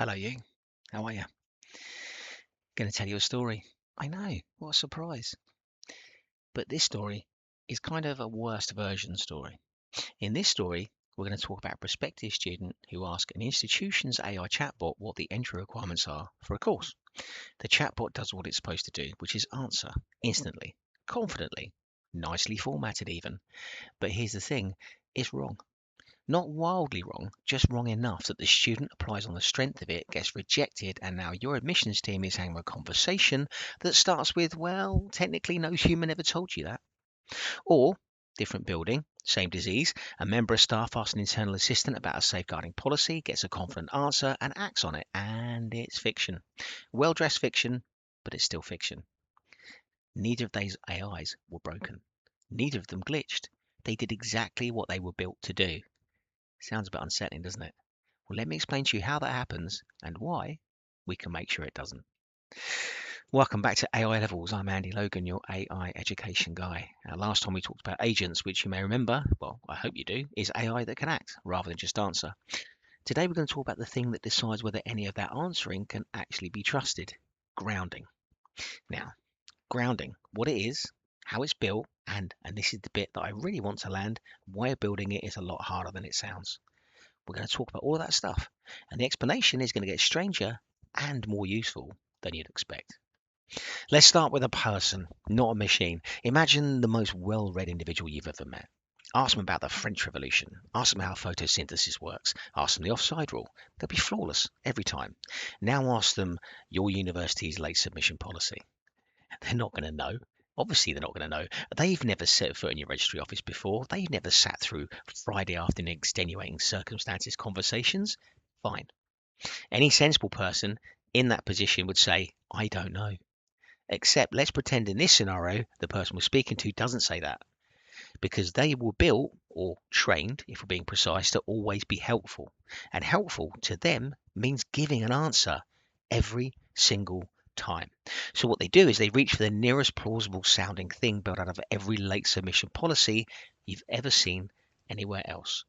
Hello, you. How are you? Going to tell you a story. I know, what a surprise. But this story is kind of a worst version story. In this story, we're going to talk about a prospective student who asks an institution's AI chatbot what the entry requirements are for a course. The chatbot does what it's supposed to do, which is answer instantly, confidently, nicely formatted even. But here's the thing, it's wrong. Not wildly wrong, just wrong enough that the student applies on the strength of it, gets rejected, and now your admissions team is having a conversation that starts with, well, technically no human ever told you that. Or, different building, same disease, a member of staff asks an internal assistant about a safeguarding policy, gets a confident answer, and acts on it, and it's fiction. Well dressed fiction, but it's still fiction. Neither of these AIs were broken. Neither of them glitched. They did exactly what they were built to do. Sounds a bit unsettling, doesn't it? Well, let me explain to you how that happens and why we can make sure it doesn't. Welcome back to AI Levels. I'm Andy Logan, your AI education guy. Last time we talked about agents, which you may remember, well, I hope you do, is AI that can act rather than just answer. Today we're going to talk about the thing that decides whether any of that answering can actually be trusted, grounding. Now, grounding, what it is, how it's built, and this is the bit that I really want to land, why building it is a lot harder than it sounds. We're going to talk about all of that stuff, and the explanation is going to get stranger and more useful than you'd expect. Let's start with a person, not a machine. Imagine the most well-read individual you've ever met. Ask them about the French Revolution. Ask them how photosynthesis works. Ask them the offside rule. They'll be flawless every time. Now ask them your university's late submission policy. They're not going to know. Obviously, they're not going to know. They've never set foot in your registry office before. They've never sat through Friday afternoon extenuating circumstances conversations. Fine. Any sensible person in that position would say, I don't know. Except let's pretend in this scenario, the person we're speaking to doesn't say that because they were built or trained, if we're being precise, to always be helpful. And helpful to them means giving an answer every single time. So what they do is they reach for the nearest plausible sounding thing built out of every late submission policy you've ever seen anywhere else.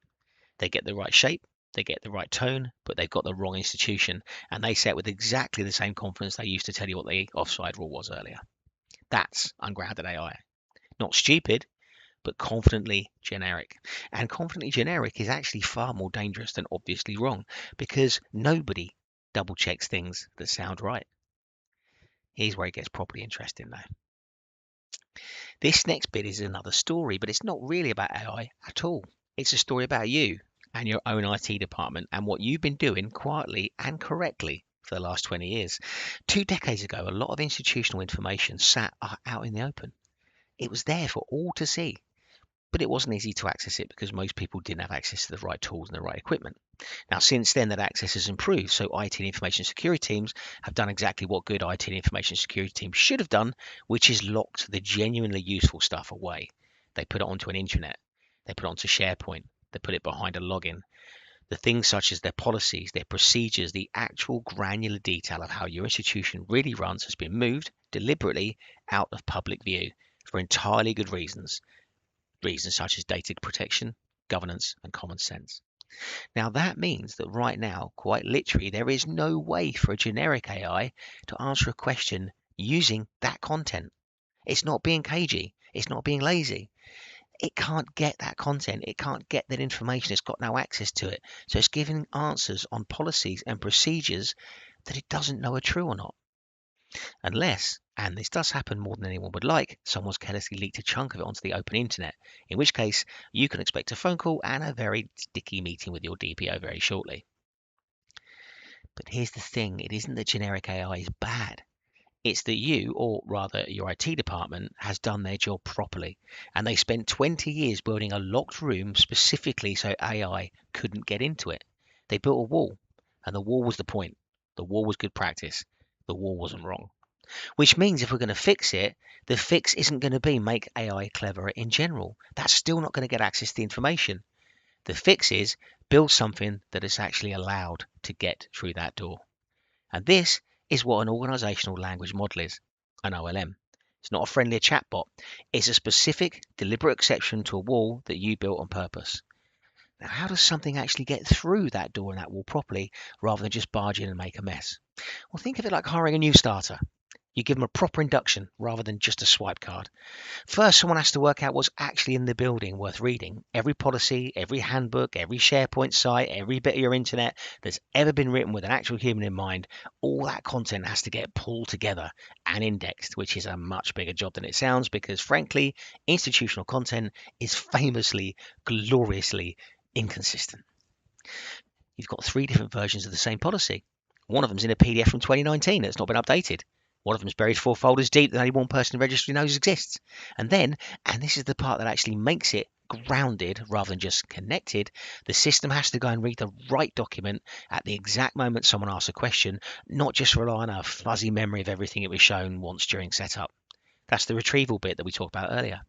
They get the right shape, they get the right tone, but they've got the wrong institution, and they say it with exactly the same confidence they used to tell you what the offside rule was earlier. That's ungrounded AI. Not stupid, but confidently generic. And confidently generic is actually far more dangerous than obviously wrong, because nobody double checks things that sound right. Here's where it gets properly interesting though. This next bit is another story, but it's not really about AI at all. It's a story about you and your own IT department and what you've been doing quietly and correctly for the last 20 years. 2 decades ago, a lot of institutional information sat out in the open. It was there for all to see, but it wasn't easy to access it because most people didn't have access to the right tools and the right equipment. Now, since then, that access has improved. So IT and information security teams have done exactly what good IT and information security teams should have done, which is locked the genuinely useful stuff away. They put it onto an intranet. They put it onto SharePoint. They put it behind a login. The things such as their policies, their procedures, the actual granular detail of how your institution really runs has been moved deliberately out of public view for entirely good reasons. Reasons such as data protection, governance, and common sense. Now that means that right now, quite literally, there is no way for a generic AI to answer a question using that content. It's not being cagey. It's not being lazy. It can't get that content. It can't get that information. It's got no access to it. So it's giving answers on policies and procedures that it doesn't know are true or not. Unless, and this does happen more than anyone would like, someone's carelessly leaked a chunk of it onto the open internet, in which case you can expect a phone call and a very sticky meeting with your DPO very shortly. But here's the thing, it isn't that generic AI is bad. It's that you, or rather your IT department, has done their job properly. And they spent 20 years building a locked room specifically so AI couldn't get into it. They built a wall, and the wall was the point. The wall was good practice. The wall wasn't wrong. Which means if we're going to fix it, the fix isn't going to be make AI cleverer in general. That's still not going to get access to the information. The fix is build something that is actually allowed to get through that door. And this is what an organizational language model is, an OLM. It's not a friendly chatbot. It's a specific, deliberate exception to a wall that you built on purpose. Now, how does something actually get through that door and that wall properly rather than just barge in and make a mess? Well, think of it like hiring a new starter. You give them a proper induction rather than just a swipe card. First, someone has to work out what's actually in the building worth reading. Every policy, every handbook, every SharePoint site, every bit of your internet that's ever been written with an actual human in mind, all that content has to get pulled together and indexed, which is a much bigger job than it sounds because, frankly, institutional content is famously, gloriously inconsistent. You've got three different versions of the same policy. One of them's in a PDF from 2019 that's not been updated. One of them's buried 4 folders deep that only one person in the registry knows exists. And then, and this is the part that actually makes it grounded rather than just connected, the system has to go and read the right document at the exact moment someone asks a question, not just rely on a fuzzy memory of everything it was shown once during setup. That's the retrieval bit that we talked about earlier.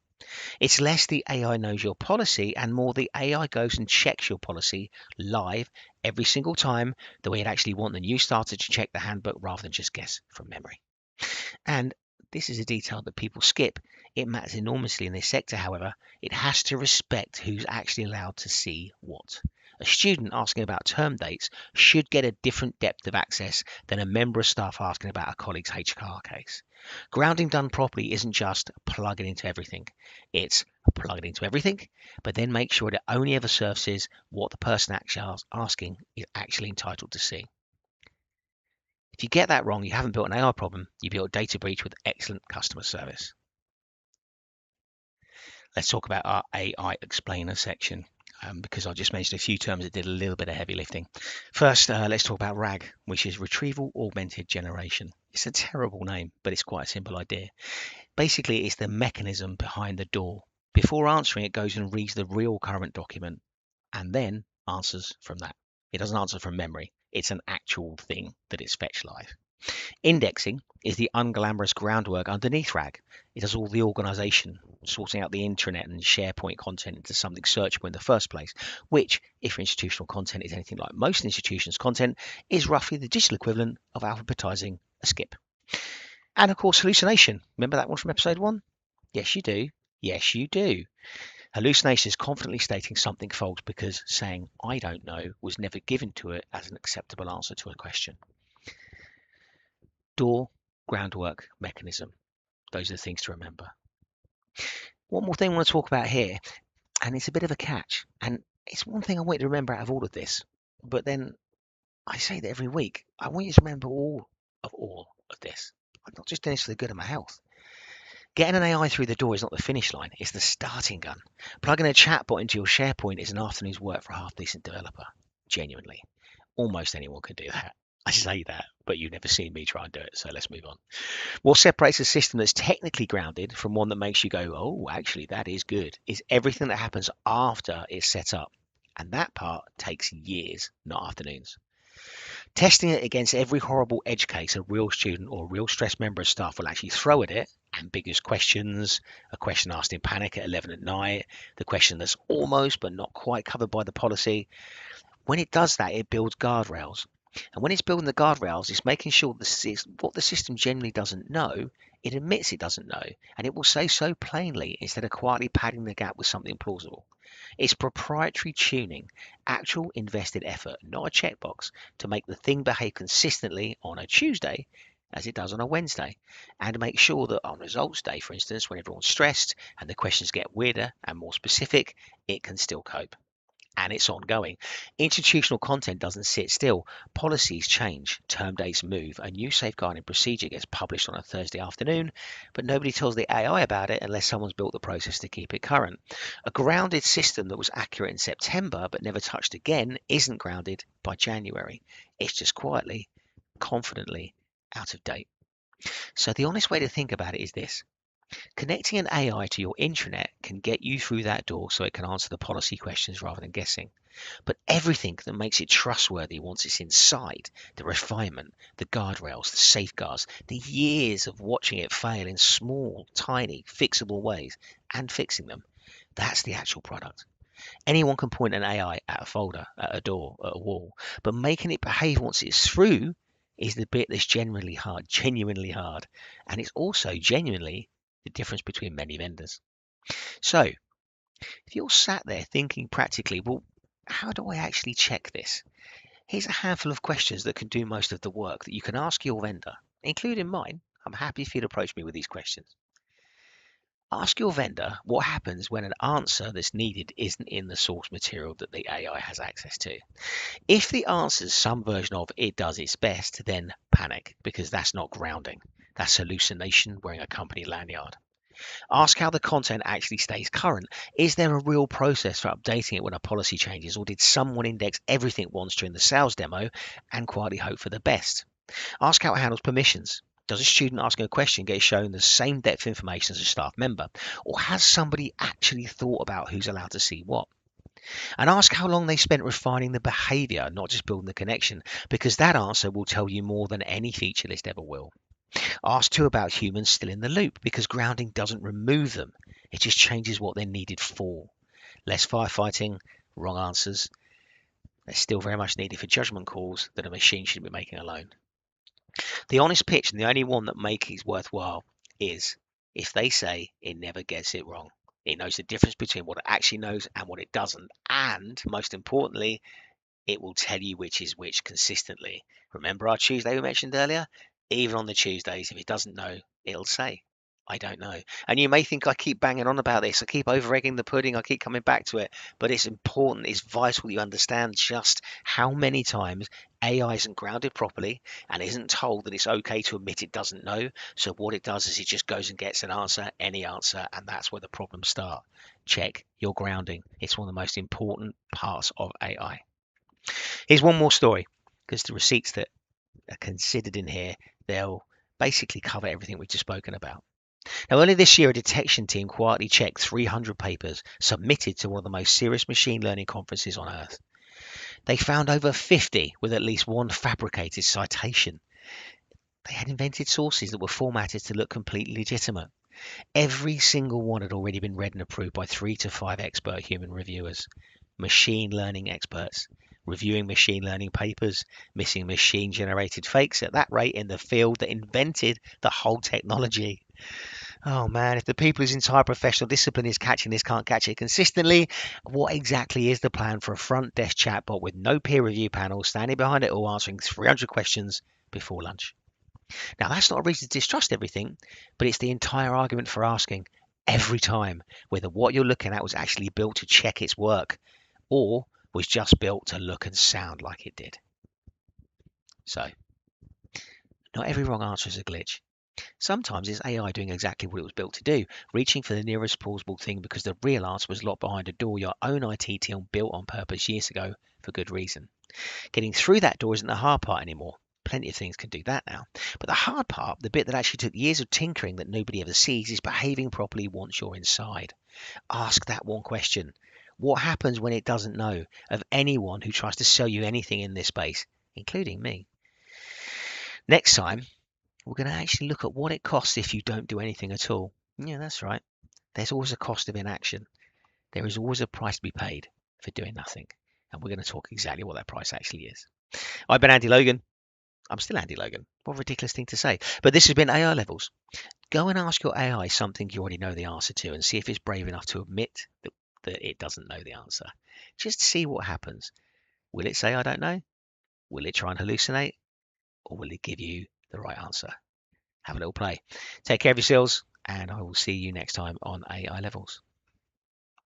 It's less the AI knows your policy and more the AI goes and checks your policy live every single time, the way you'd actually want the new starter to check the handbook rather than just guess from memory. And this is a detail that people skip. It matters enormously in this sector, however. It has to respect who's actually allowed to see what. A student asking about term dates should get a different depth of access than a member of staff asking about a colleague's HR case. Grounding done properly isn't just plug it into everything. It's plug it into everything, but then make sure it only ever surfaces what the person actually asking is actually entitled to see. If you get that wrong, you haven't built an AI problem, you built a data breach with excellent customer service. Let's talk about our AI explainer section because I just mentioned a few terms that did a little bit of heavy lifting. First, let's talk about RAG, which is Retrieval Augmented Generation. It's a terrible name, but it's quite a simple idea. Basically, it's the mechanism behind the door. Before answering, it goes and reads the real current document and then answers from that. It doesn't answer from memory. It's an actual thing that it's fetched live. Indexing is the unglamorous groundwork underneath RAG. It does all the organization, sorting out the intranet and SharePoint content into something searchable in the first place, which, if institutional content is anything like most institutions' content, is roughly the digital equivalent of alphabetizing a skip. And of course, hallucination. Remember that one from episode 1? Yes, you do. Yes, you do. Hallucination is confidently stating something false because saying, I don't know, was never given to it as an acceptable answer to a question. Door, groundwork, mechanism. Those are the things to remember. One more thing I want to talk about here, and it's a bit of a catch, and it's one thing I want you to remember out of all of this, but then I say that every week. I want you to remember all of this. I'm not just doing this for the good of my health. Getting an AI through the door is not the finish line, it's the starting gun. Plugging a chatbot into your SharePoint is an afternoon's work for a half-decent developer. Genuinely. Almost anyone can do that. I say that, but you've never seen me try and do it, so let's move on. What separates a system that's technically grounded from one that makes you go, oh, actually, that is good, is everything that happens after it's set up. And that part takes years, not afternoons. Testing it against every horrible edge case a real student or a real stressed member of staff will actually throw at it, ambiguous questions, a question asked in panic at 11 at night, the question that's almost but not quite covered by the policy. When it does that, it builds guardrails. And when it's building the guardrails, it's making sure what the system generally doesn't know, it admits it doesn't know. And it will say so plainly instead of quietly padding the gap with something plausible. It's proprietary tuning, actual invested effort, not a checkbox, to make the thing behave consistently on a Tuesday as it does on a Wednesday, and make sure that on results day, for instance, when everyone's stressed and the questions get weirder and more specific, it can still cope. And it's ongoing. Institutional content doesn't sit still. Policies change, term dates move, a new safeguarding procedure gets published on a Thursday afternoon, but nobody tells the AI about it unless someone's built the process to keep it current. A grounded system that was accurate in September but never touched again isn't grounded by January. It's just quietly, confidently out of date. So the honest way to think about it is this. Connecting an AI to your intranet can get you through that door so it can answer the policy questions rather than guessing. But everything that makes it trustworthy once it's inside, the refinement, the guardrails, the safeguards, the years of watching it fail in small, tiny, fixable ways and fixing them, that's the actual product. Anyone can point an AI at a folder, at a door, at a wall, but making it behave once it's through is the bit that's genuinely hard, and it's also genuinely the difference between many vendors. So, if you're sat there thinking practically, well, how do I actually check this? Here's a handful of questions that can do most of the work that you can ask your vendor, including mine. I'm happy if you'd approach me with these questions. Ask your vendor what happens when an answer that's needed isn't in the source material that the AI has access to. If the answer is some version of "it does its best," then panic, because that's not grounding. That's hallucination wearing a company lanyard. Ask how the content actually stays current. Is there a real process for updating it when a policy changes, or did someone index everything once during the sales demo and quietly hope for the best? Ask how it handles permissions. Does a student asking a question get shown the same depth of information as a staff member? Or has somebody actually thought about who's allowed to see what? And ask how long they spent refining the behavior, not just building the connection, because that answer will tell you more than any feature list ever will. Ask too about humans still in the loop, because grounding doesn't remove them. It just changes what they're needed for. Less firefighting, wrong answers. They're still very much needed for judgment calls that a machine should be making alone. The honest pitch, and the only one that makes it worthwhile, is if they say it never gets it wrong. It knows the difference between what it actually knows and what it doesn't. And most importantly, it will tell you which is which consistently. Remember our Tuesday we mentioned earlier? Even on the Tuesdays, if it doesn't know, it'll say, I don't know. And you may think I keep banging on about this. I keep over egging the pudding. I keep coming back to it. But it's important. It's vital you understand just how many times AI isn't grounded properly and isn't told that it's okay to admit it doesn't know. So what it does is it just goes and gets an answer, any answer, and that's where the problems start. Check your grounding. It's one of the most important parts of AI. Here's one more story, because the receipts that are considered in here, they'll basically cover everything we've just spoken about. Now, earlier this year, a detection team quietly checked 300 papers submitted to one of the most serious machine learning conferences on earth. They found over 50 with at least one fabricated citation. They had invented sources that were formatted to look completely legitimate. Every single one had already been read and approved by 3 to 5 expert human reviewers, machine learning experts, reviewing machine learning papers, missing machine generated fakes at that rate in the field that invented the whole technology. Oh man, if the people whose entire professional discipline is catching this can't catch it consistently, what exactly is the plan for a front desk chatbot with no peer review panel standing behind it all answering 300 questions before lunch? Now, that's not a reason to distrust everything, but it's the entire argument for asking every time whether what you're looking at was actually built to check its work or was just built to look and sound like it did. So, not every wrong answer is a glitch. Sometimes it's AI doing exactly what it was built to do, reaching for the nearest plausible thing because the real answer was locked behind a door your own IT team built on purpose years ago for good reason. Getting through that door isn't the hard part anymore. Plenty of things can do that now. But the hard part, the bit that actually took years of tinkering that nobody ever sees, is behaving properly once you're inside. Ask that one question. What happens when it doesn't know, of anyone who tries to sell you anything in this space, including me? Next time, we're going to actually look at what it costs if you don't do anything at all. Yeah, that's right. There's always a cost of inaction. There is always a price to be paid for doing nothing. And we're going to talk exactly what that price actually is. I've been Andy Logan. I'm still Andy Logan. What a ridiculous thing to say. But this has been AI Levels. Go and ask your AI something you already know the answer to and see if it's brave enough to admit that it doesn't know the answer. Just see what happens. Will it say, I don't know? Will it try and hallucinate? Or will it give you the right answer? Have a little play. Take care of yourselves, and I will see you next time on AI Levels.